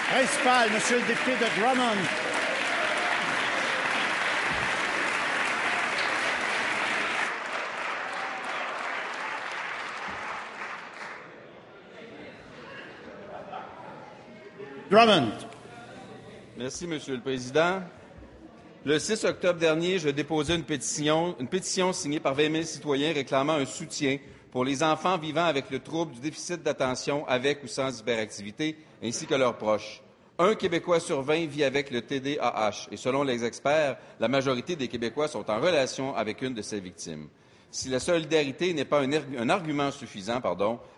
Principal, Monsieur le député de Drummond. Drummond. Merci, Monsieur le Président. Le 6 octobre dernier, je déposais une pétition signée par 20 000 citoyens réclamant un soutien pour les enfants vivant avec le trouble du déficit d'attention avec ou sans hyperactivité, ainsi que leurs proches. Un Québécois sur 20 vit avec le TDAH et selon les experts, la majorité des Québécois sont en relation avec une de ces victimes. Si la solidarité n'est pas un argument suffisant,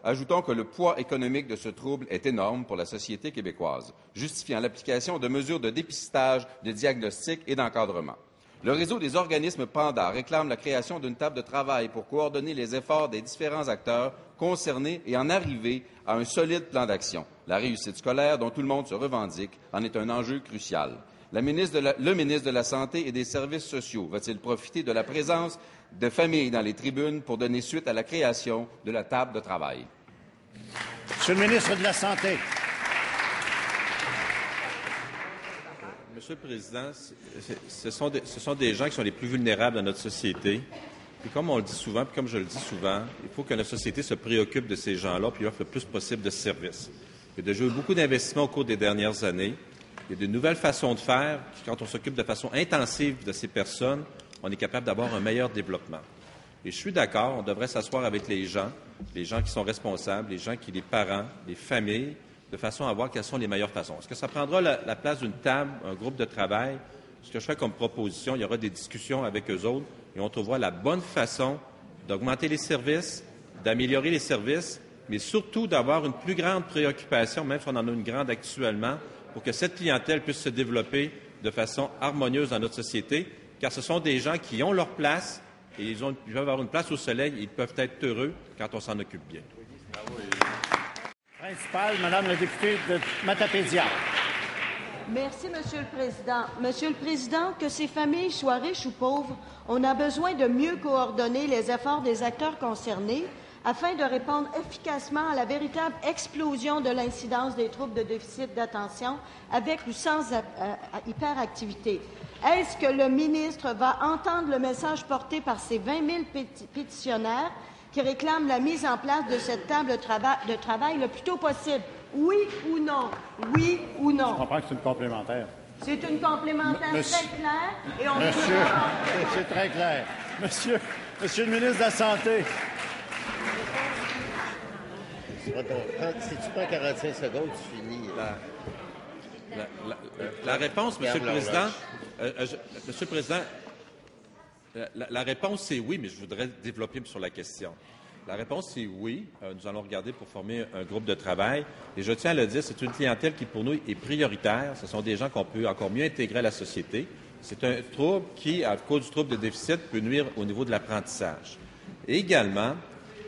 ajoutons que le poids économique de ce trouble est énorme pour la société québécoise, justifiant l'application de mesures de dépistage, de diagnostic et d'encadrement. Le réseau des organismes PANDA réclame la création d'une table de travail pour coordonner les efforts des différents acteurs concernés et en arriver à un solide plan d'action. La réussite scolaire, dont tout le monde se revendique, en est un enjeu crucial. Le ministre de la Santé et des Services sociaux va-t-il profiter de la présence de familles dans les tribunes pour donner suite à la création de la table de travail? Monsieur le ministre de la Santé. Monsieur le Président, ce sont des gens qui sont les plus vulnérables dans notre société. Puis comme on le dit souvent, puis comme je le dis souvent, il faut que notre société se préoccupe de ces gens-là puis offre le plus possible de services. Il y a déjà eu beaucoup d'investissements au cours des dernières années. Il y a de nouvelles façons de faire. Quand on s'occupe de façon intensive de ces personnes, on est capable d'avoir un meilleur développement. Et je suis d'accord, on devrait s'asseoir avec les gens qui sont responsables, les parents, les familles, de façon à voir quelles sont les meilleures façons. Est-ce que ça prendra la place d'une table, un groupe de travail? Ce que je fais comme proposition, il y aura des discussions avec eux autres et on trouvera la bonne façon d'augmenter les services, d'améliorer les services, mais surtout d'avoir une plus grande préoccupation, même si on en a une grande actuellement, pour que cette clientèle puisse se développer de façon harmonieuse dans notre société, car ce sont des gens qui ont leur place et ils peuvent avoir une place au soleil et ils peuvent être heureux quand on s'en occupe bien. Principal, Madame la députée de Matapédia. Merci, Monsieur le Président. Monsieur le Président, que ces familles soient riches ou pauvres, on a besoin de mieux coordonner les efforts des acteurs concernés afin de répondre efficacement à la véritable explosion de l'incidence des troubles de déficit d'attention avec ou sans hyperactivité. Est-ce que le ministre va entendre le message porté par ces 20 000 pétitionnaires qui réclament la mise en place de cette table de travail le plus tôt possible? Oui ou non? Oui ou non? Je comprends que c'est une complémentaire. C'est une complémentaire très claire et on Monsieur, c'est très clair. Monsieur le ministre de la Santé. Si tu prends 45 secondes, tu finis. La réponse, Monsieur le Président, Monsieur le Président, la réponse, c'est oui, mais je voudrais développer sur la question. La réponse, c'est oui. Nous allons regarder pour former un groupe de travail. Et je tiens à le dire, c'est une clientèle qui, pour nous, est prioritaire. Ce sont des gens qu'on peut encore mieux intégrer à la société. C'est un trouble qui, à cause du trouble de déficit, peut nuire au niveau de l'apprentissage. Et également,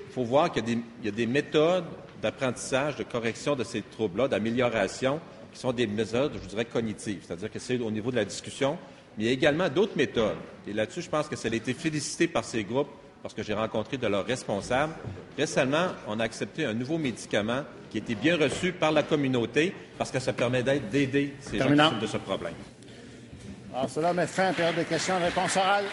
il faut voir qu'il y a des méthodes d'apprentissage, de correction de ces troubles-là, d'amélioration, qui sont des méthodes, je dirais, cognitives. C'est-à-dire que c'est au niveau de la discussion, mais il y a également d'autres méthodes. Et là-dessus, je pense que ça a été félicité par ces groupes parce que j'ai rencontré de leurs responsables. Récemment, on a accepté un nouveau médicament qui a été bien reçu par la communauté parce que ça permet d'aider ces gens qui souffrent de ce problème. Alors, cela met fin à la période de questions et réponses orales.